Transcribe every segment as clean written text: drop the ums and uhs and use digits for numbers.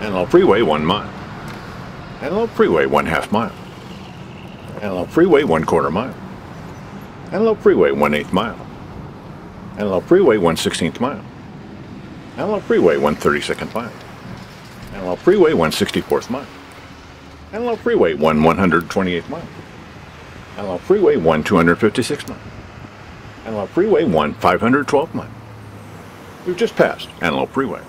Parallel freeway 1 mile. Parallel freeway 1/2 mile. Parallel freeway 1/4 mile. Parallel freeway 1/8 mile. Parallel freeway 1/16 mile. Parallel freeway 1/32 mile. Parallel freeway 1/64 mile. Parallel freeway 1/128 mile. Parallel freeway 1/256 mile. Parallel freeway 1/512 mile. We've just passed Antelope Freeway.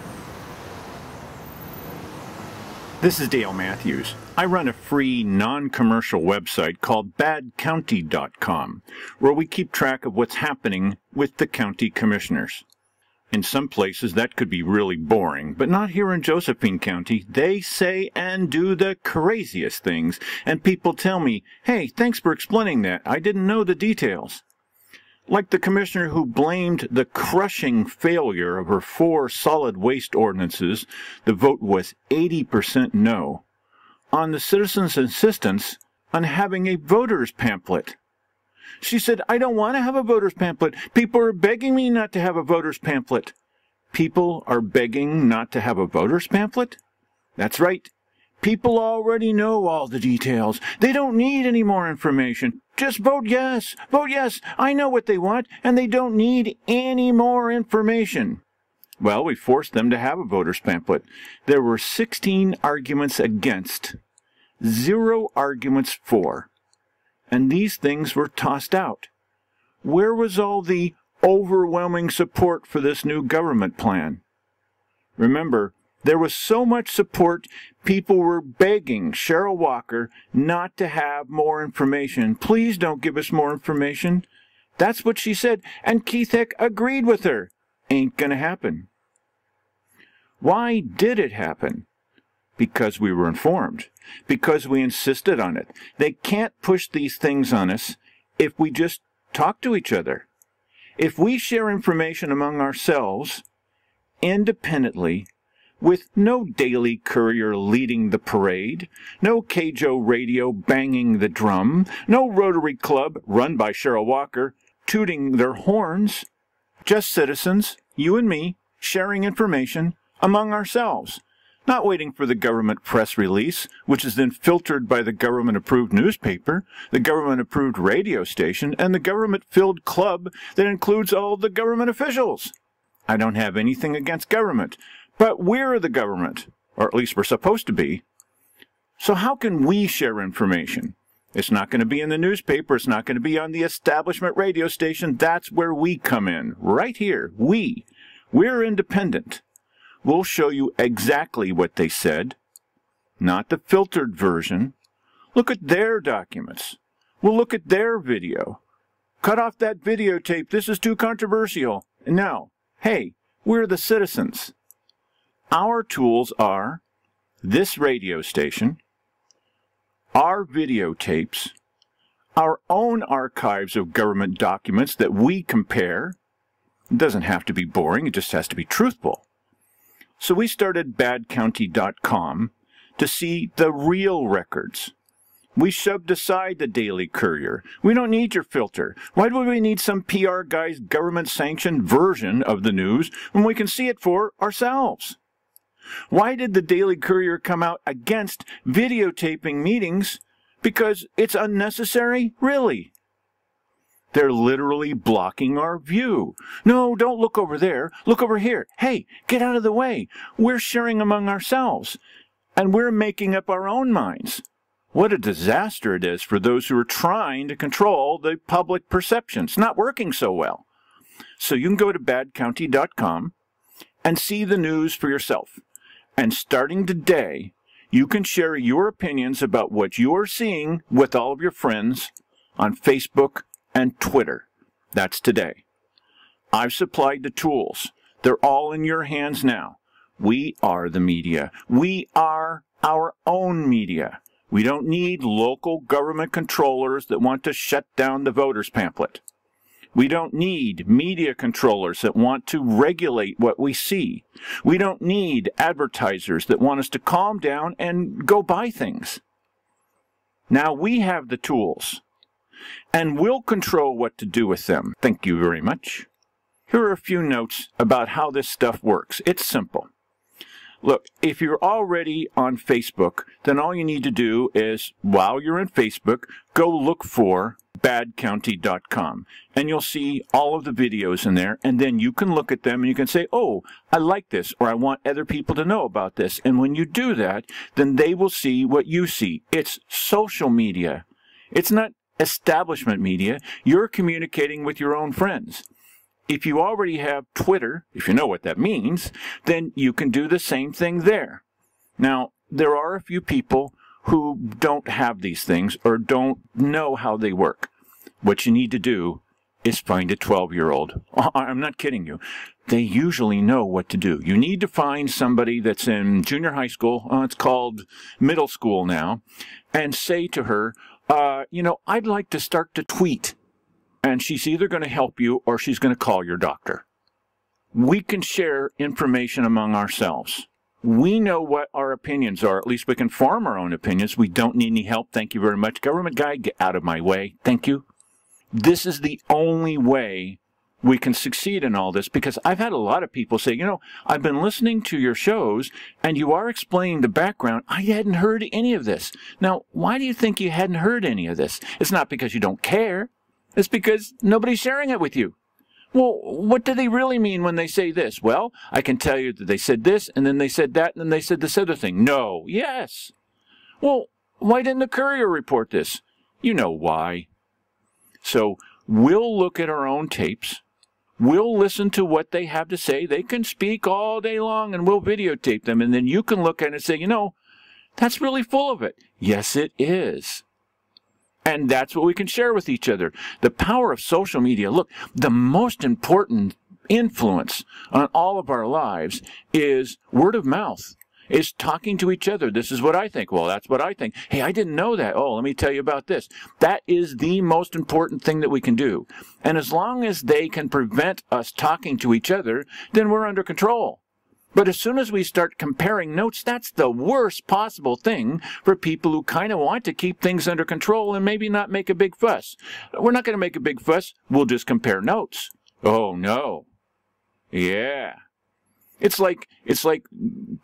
This is Dale Matthews. I run a free, non-commercial website called badcounty.com, where we keep track of what's happening with the county commissioners. In some places that could be really boring, but not here in Josephine County. They say and do the craziest things, and people tell me, "Hey, thanks for explaining that. I didn't know the details." Like the commissioner who blamed the crushing failure of her 4 solid waste ordinances, the vote was 80% no, on the citizens' insistence on having a voter's pamphlet. She said, "I don't want to have a voter's pamphlet. People are begging me not to have a voter's pamphlet." People are begging not to have a voter's pamphlet? That's right. People already know all the details. They don't need any more information. Just vote yes. Vote yes. I know what they want, and they don't need any more information. Well, we forced them to have a voter's pamphlet. There were 16 arguments against, 0 arguments for. And these things were tossed out. Where was all the overwhelming support for this new government plan? Remember, there was so much support, people were begging Cheryl Walker not to have more information. Please don't give us more information. That's what she said, and Keith Heck agreed with her. Ain't gonna happen. Why did it happen? Because we were informed. Because we insisted on it. They can't push these things on us if we just talk to each other. If we share information among ourselves, independently, with no Daily Courier leading the parade, no KJO radio banging the drum, no Rotary Club run by Cheryl Walker tooting their horns, just citizens, you and me, sharing information among ourselves, not waiting for the government press release, which is then filtered by the government-approved newspaper, the government-approved radio station, and the government-filled club that includes all the government officials. I don't have anything against government, but we're the government, or at least we're supposed to be. So how can we share information? It's not going to be in the newspaper. It's not going to be on the establishment radio station. That's where we come in, right here. We're independent. We'll show you exactly what they said, not the filtered version. Look at their documents. We'll look at their video. Cut off that videotape. This is too controversial. No. Hey, we're the citizens. Our tools are this radio station, our videotapes, our own archives of government documents that we compare. It doesn't have to be boring, it just has to be truthful. So we started badcounty.com to see the real records. We shoved aside the Daily Courier. We don't need your filter. Why do we need some PR guy's government-sanctioned version of the news when we can see it for ourselves? Why did the Daily Courier come out against videotaping meetings? Because it's unnecessary? Really? They're literally blocking our view. No, don't look over there. Look over here. Hey, get out of the way. We're sharing among ourselves, and we're making up our own minds. What a disaster it is for those who are trying to control the public perception. It's not working so well. So you can go to badcounty.com and see the news for yourself. And starting today, you can share your opinions about what you are seeing with all of your friends on Facebook and Twitter. That's today. I've supplied the tools. They're all in your hands now. We are the media. We are our own media. We don't need local government controllers that want to shut down the voter's pamphlet. We don't need media controllers that want to regulate what we see. We don't need advertisers that want us to calm down and go buy things. Now we have the tools, and we'll control what to do with them. Thank you very much. Here are a few notes about how this stuff works. It's simple. Look, if you're already on Facebook, then all you need to do is, while you're in Facebook, go look for badcounty.com, and you'll see all of the videos in there, and then you can look at them and you can say, oh, I like this, or I want other people to know about this. And when you do that, then they will see what you see. It's social media. It's not establishment media. You're communicating with your own friends. If you already have Twitter, if you know what that means, then you can do the same thing there. Now, there are a few people who don't have these things or don't know how they work. What you need to do is find a 12-year-old. I'm not kidding you. They usually know what to do. You need to find somebody that's in junior high school, it's called middle school now, and say to her, I'd like to start to tweet. And she's either going to help you or she's going to call your doctor. We can share information among ourselves. We know what our opinions are. At least we can form our own opinions. We don't need any help. Thank you very much. Government guy, get out of my way. Thank you. This is the only way we can succeed in all this, because I've had a lot of people say, I've been listening to your shows and you are explaining the background. I hadn't heard any of this. Now, why do you think you hadn't heard any of this? It's not because you don't care. It's because nobody's sharing it with you. Well, what do they really mean when they say this? Well, I can tell you that they said this, and then they said that, and then they said this other thing. No. Yes. Well, why didn't the Courier report this? You know why. So we'll look at our own tapes. We'll listen to what they have to say. They can speak all day long, and we'll videotape them, and then you can look at it and say, that's really full of it. Yes, it is. And that's what we can share with each other. The power of social media. Look, the most important influence on all of our lives is word of mouth, is talking to each other. This is what I think. Well, that's what I think. Hey, I didn't know that. Oh, let me tell you about this. That is the most important thing that we can do. And as long as they can prevent us talking to each other, then we're under control. But as soon as we start comparing notes, that's the worst possible thing for people who kind of want to keep things under control and maybe not make a big fuss. We're not going to make a big fuss. We'll just compare notes. Oh, no. Yeah. It's like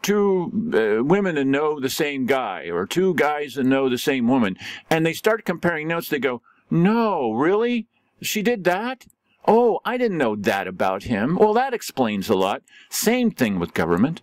two women that know the same guy, or two guys that know the same woman, and they start comparing notes. They go, no, really? She did that? Oh, I didn't know that about him. Well, that explains a lot. Same thing with government.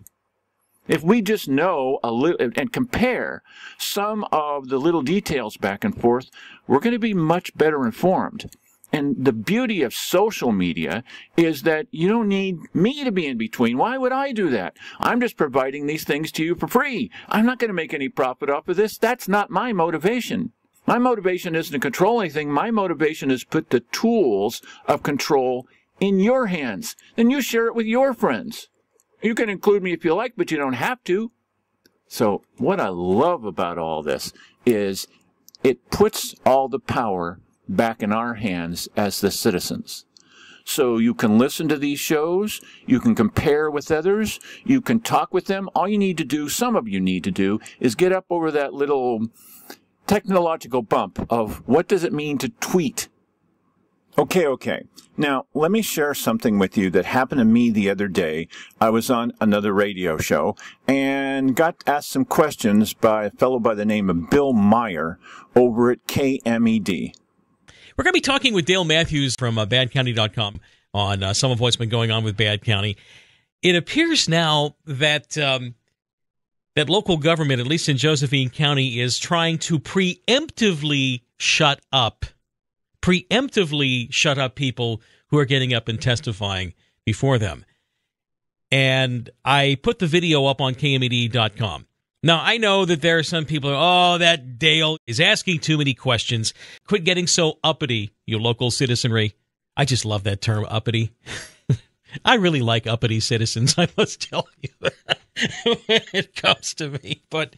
If we just know a little and compare some of the little details back and forth, we're going to be much better informed. And the beauty of social media is that you don't need me to be in between. Why would I do that? I'm just providing these things to you for free. I'm not going to make any profit off of this. That's not my motivation. My motivation isn't to control anything. My motivation is put the tools of control in your hands. Then you share it with your friends. You can include me if you like, but you don't have to. So what I love about all this is it puts all the power back in our hands as the citizens. So you can listen to these shows, you can compare with others, you can talk with them. All you need to do, some of you need to do, is get up over that little technological bump of what does it mean to tweet. Okay. Now, let me share something with you that happened to me the other day. I was on another radio show and got asked some questions by a fellow by the name of Bill Meyer over at KMED. We're going to be talking with Dale Matthews from badcounty.com on some of what's been going on with Bad County. It appears now that that local government, at least in Josephine County, is trying to preemptively shut up people who are getting up and testifying before them. And I put the video up on KMED.com. Now, I know that there are some people who are, that Dale is asking too many questions. Quit getting so uppity, you local citizenry. I just love that term, uppity. I really like uppity citizens, I must tell you, when it comes to me. But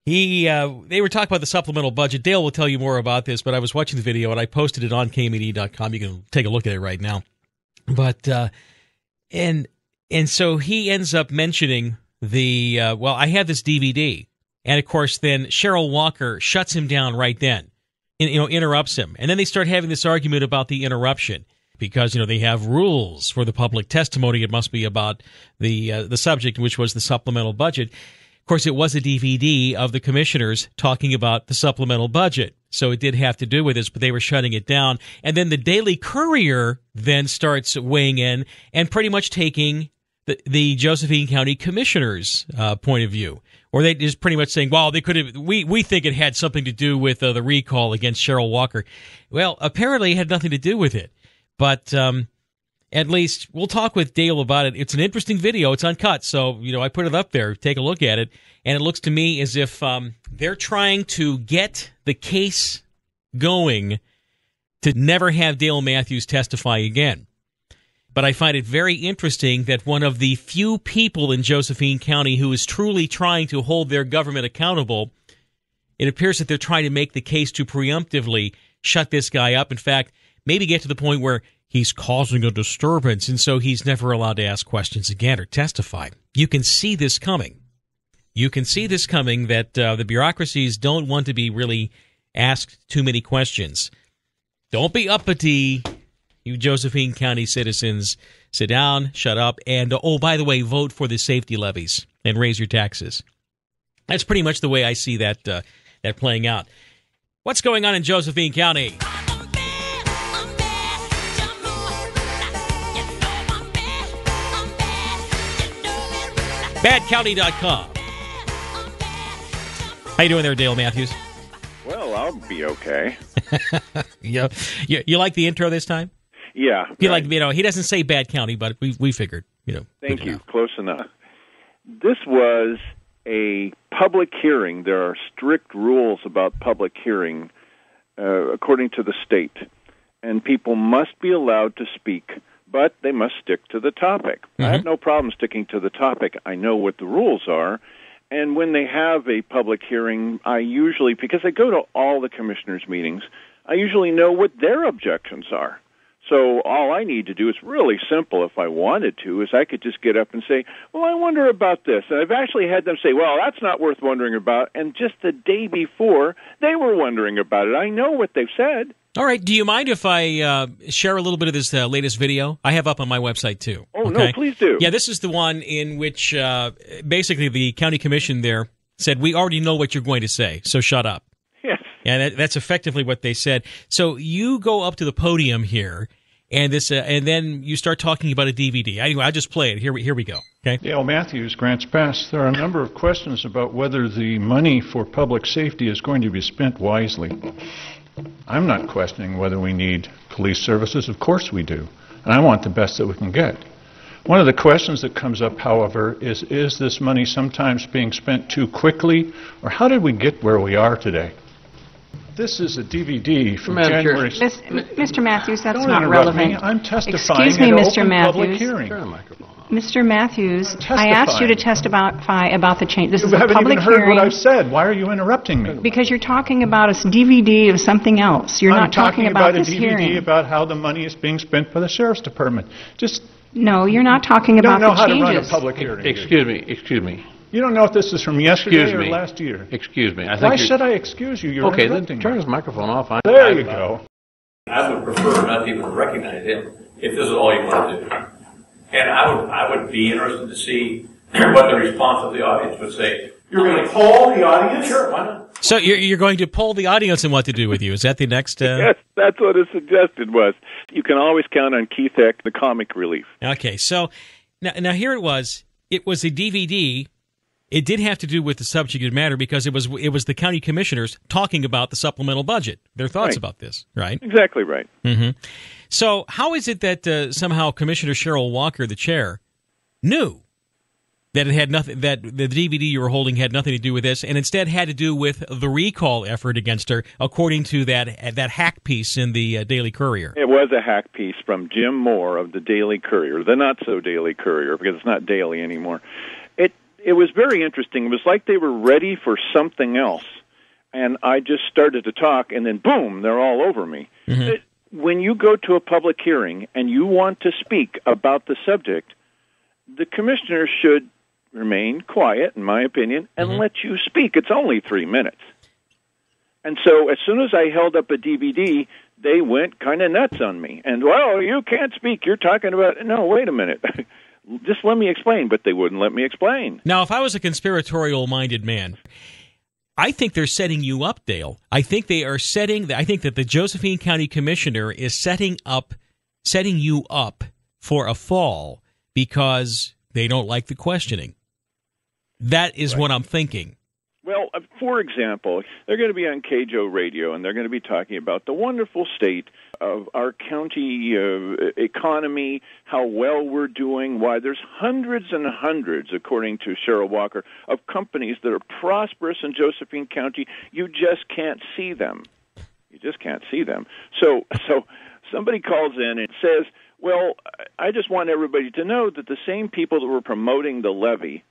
they were talking about the supplemental budget. Dale will tell you more about this, but I was watching the video, and I posted it on KMED.com. You can take a look at it right now. But and so he ends up mentioning I had this DVD, and of course then Cheryl Walker shuts him down right then, interrupts him, and then they start having this argument about the interruption. because, they have rules for the public testimony. It must be about the subject, which was the supplemental budget. Of course, it was a DVD of the commissioners talking about the supplemental budget, so it did have to do with this, but they were shutting it down. And then the Daily Courier then starts weighing in and pretty much taking the Josephine County commissioners' point of view. Or they just pretty much saying, well, they could have. We think it had something to do with the recall against Cheryl Walker. Well, apparently it had nothing to do with it. But at least we'll talk with Dale about it. It's an interesting video. It's uncut, so I put it up there. Take a look at it, and it looks to me as if they're trying to get the case going to never have Dale Matthews testify again. But I find it very interesting that one of the few people in Josephine County who is truly trying to hold their government accountable, it appears that they're trying to make the case to preemptively shut this guy up. In fact, maybe get to the point where he's causing a disturbance, and so he's never allowed to ask questions again or testify. You can see this coming. You can see this coming, that the bureaucracies don't want to be really asked too many questions. Don't be uppity. You Josephine County citizens, sit down, shut up, and, by the way, vote for the safety levies and raise your taxes. That's pretty much the way I see that playing out. What's going on in Josephine County? Badcounty.com. How you doing there, Dale Matthews? Well, I'll be okay. You like the intro this time? Yeah. He doesn't say Bad County, but we figured, Thank you. Close enough. This was a public hearing. There are strict rules about public hearing, according to the state, and people must be allowed to speak, but they must stick to the topic. Mm-hmm. I have no problem sticking to the topic. I know what the rules are. And when they have a public hearing, I usually, because I go to all the commissioners' meetings, I usually know what their objections are. So all I need to do is really simple if I wanted to, is I could just get up and say, well, I wonder about this. And I've actually had them say, well, that's not worth wondering about. And just the day before, they were wondering about it. I know what they've said. All right. Do you mind if I share a little bit of this latest video? I have up on my website, too. Oh, okay? No, please do. Yeah, this is the one in which basically the county commission there said, we already know what you're going to say, so shut up. Yes. Yeah, that's effectively what they said. So you go up to the podium here, and then you start talking about a DVD. Anyway, I'll just play it. Here we go. Okay. Dale Matthews, Grants Pass. There are a number of questions about whether the money for public safety is going to be spent wisely. I'm not questioning whether we need police services. Of course we do. And I want the best that we can get. One of the questions that comes up, however, is this money sometimes being spent too quickly, or how did we get where we are today? This is a DVD from January. Mr. Matthews, that's Don't not relevant. relevant. Me. I'm testifying Excuse me, at Mr. open Matthews. public hearing. Mr. Matthews, I asked you to testify about the change. This is a haven't public even heard hearing. what I've said. Why are you interrupting me? Because you're talking about a DVD of something else. You're not talking about this hearing. I'm talking about a DVD about how the money is being spent by the Sheriff's Department. No, you're not talking about the changes. You don't know how to run a public hearing. Excuse me. You don't know if this is from yesterday or last year. Excuse me. Why should I excuse you? You're okay, interrupting then turn me. his microphone off. There you go. I would prefer not even to recognize him if this is all you want to do. And I would be interested to see what the response of the audience would say. You're going to poll the audience? Sure, why not? So you're going to poll the audience and what to do with you. Is that the next? Yes, that's what it suggested was. You can always count on Keith Eck, the comic relief. Okay, so now here it was. It was a DVD. It did have to do with the subject matter because it was the county commissioners talking about the supplemental budget, their thoughts about this, right? Exactly right. Mm-hmm. So how is it that somehow Commissioner Cheryl Walker, the chair, knew that it had nothing, that the DVD you were holding had nothing to do with this, and instead had to do with the recall effort against her, according to that hack piece in the Daily Courier? It was a hack piece from Jim Moore of the Daily Courier, the not-so-Daily Courier, because it's not daily anymore. It was very interesting. It was like they were ready for something else, and I just started to talk, and then boom, they're all over me. Mm-hmm. When you go to a public hearing and you want to speak about the subject, the commissioner should remain quiet, in my opinion, and let you speak. It's only 3 minutes. And so as soon as I held up a DVD, they went kind of nuts on me. And, well, you can't speak. You're talking about, no, wait a minute. Just let me explain. But they wouldn't let me explain. Now, if I was a conspiratorial-minded man, I think they're setting you up, Dale. I think that the Josephine County Commissioner is setting you up for a fall because they don't like the questioning. That is what I'm thinking. Well, for example, they're going to be on KJO Radio, and they're going to be talking about the wonderful state of our county economy, how well we're doing, why there's hundreds and hundreds, according to Cheryl Walker, of companies that are prosperous in Josephine County. You just can't see them. You just can't see them. So somebody calls in and says, well, I just want everybody to know that the same people that were promoting the levy,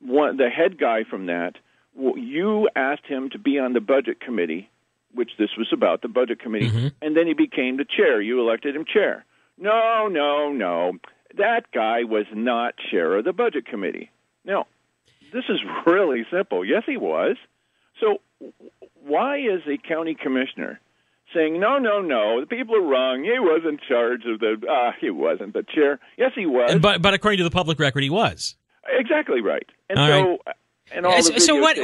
the head guy from that, you asked him to be on the budget committee, which this was about, the budget committee, and then he became the chair. You elected him chair. No. That guy was not chair of the budget committee. Now, this is really simple. Yes, he was. So why is a county commissioner saying, no, the people are wrong. He was in charge of he wasn't the chair. Yes, he was. But according to the public record, he was. Exactly right. And all right. And all the so what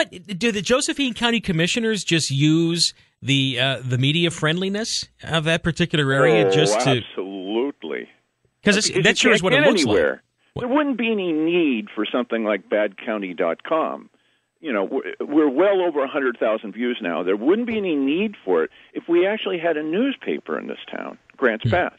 do the Josephine County Commissioners just use the media friendliness of that particular area absolutely, because that sure is what it looks like. There wouldn't be any need for something like badcounty.com. You know, we're well over 100,000 views now. There wouldn't be any need for it if we actually had a newspaper in this town. Grants Pass.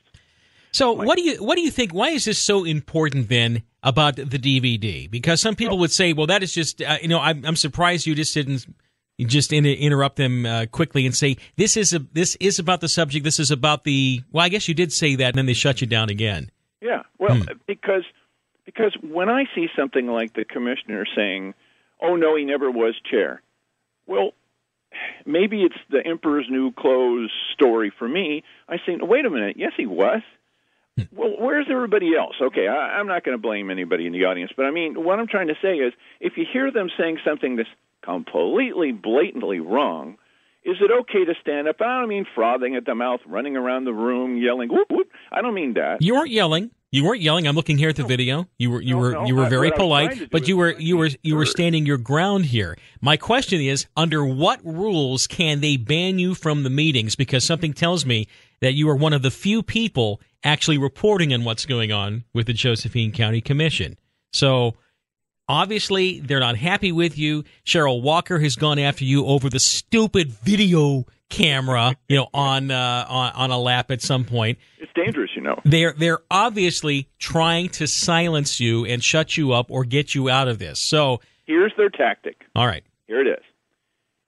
So what do you think? Why is this so important then about the DVD? Because some people would say, well, that is just I'm surprised you just didn't interrupt them quickly and say this is about the subject. This is about the. Well, I guess you did say that, and then they shut you down again. Yeah, well, because when I see something like the commissioner saying, "Oh no, he never was chair," well, maybe it's the Emperor's New Clothes story for me. I say, wait a minute, yes, he was. Well, where's everybody else? Okay, I'm not going to blame anybody in the audience, but I mean, what I'm trying to say is, if you hear them saying something that's completely, blatantly wrong, is it okay to stand up? I don't mean frothing at the mouth, running around the room, yelling, whoop, whoop. I don't mean that. You weren't yelling. I'm looking here at the video. You were very polite, but you were standing your ground here. My question is, under what rules can they ban you from the meetings? Because something tells me that you are one of the few people actually reporting on what's going on with the Josephine County Commission. So obviously they're not happy with you. Cheryl Walker has gone after you over the stupid video camera, on a lap at some point. It's dangerous, They're obviously trying to silence you and shut you up or get you out of this. So here's their tactic. All right. Here it is.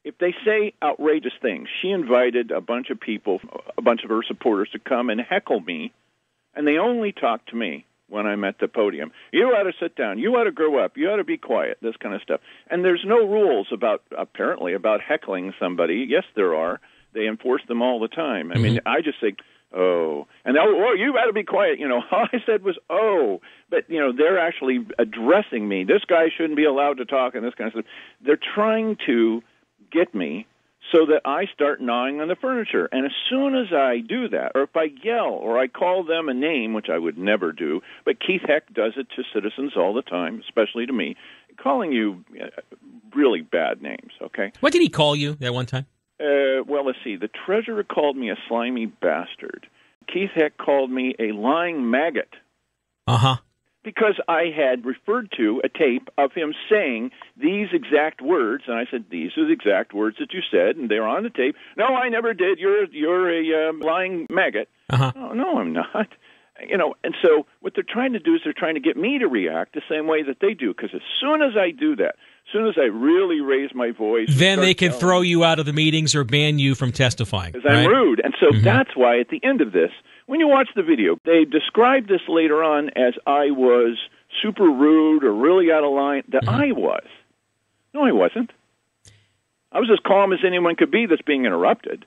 If they say outrageous things, she invited a bunch of people, a bunch of her supporters, to come and heckle me, and they only talk to me when I'm at the podium. You ought to sit down. You ought to grow up. You ought to be quiet, this kind of stuff. And there's no rules about heckling somebody. Yes, there are. They enforce them all the time. I mean, I just say, oh. And you ought to be quiet. All I said was, oh. But, they're actually addressing me. This guy shouldn't be allowed to talk and this kind of stuff. They're trying to get me so that I start gnawing on the furniture. And as soon as I do that, or if I yell, or I call them a name, which I would never do, but Keith Heck does it to citizens all the time, especially to me, calling you really bad names, okay? What did he call you that one time? Well, let's see. The treasurer called me a slimy bastard. Keith Heck called me a lying maggot. Uh-huh. Because I had referred to a tape of him saying these exact words, and I said, these are the exact words that you said, and they're on the tape. No, I never did. You're a lying maggot. Uh-huh. Oh, no, I'm not. And so what they're trying to do is they're trying to get me to react the same way that they do, because as soon as I do that, as soon as I really raise my voice... Then they can throw you out of the meetings or ban you from testifying. Because I'm rude. And so that's why at the end of this, when you watch the video, they described this later on as I was super rude or really out of line. That I was. No, I wasn't. I was as calm as anyone could be that's being interrupted.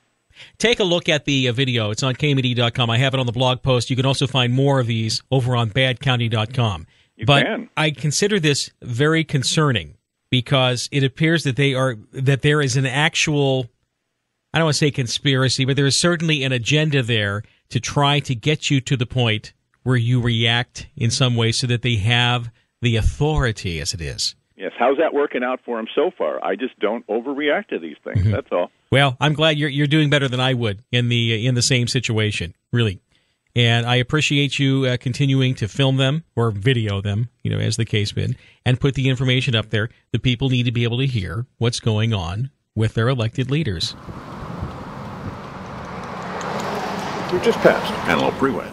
Take a look at the video. It's on KMED.com. I have it on the blog post. You can also find more of these over on badcounty.com. But I consider this very concerning because it appears that there is an actual I don't want to say conspiracy, but there is certainly an agenda there to try to get you to the point where you react in some way so that they have the authority, as it is. Yes, how's that working out for them so far? I just don't overreact to these things. Mm-hmm. That's all. Well, I'm glad you're doing better than I would in the same situation, really. And I appreciate you continuing to film them or video them, as the case been, and put the information up there. The people need to be able to hear what's going on with their elected leaders. We're just past Antelope Freeway.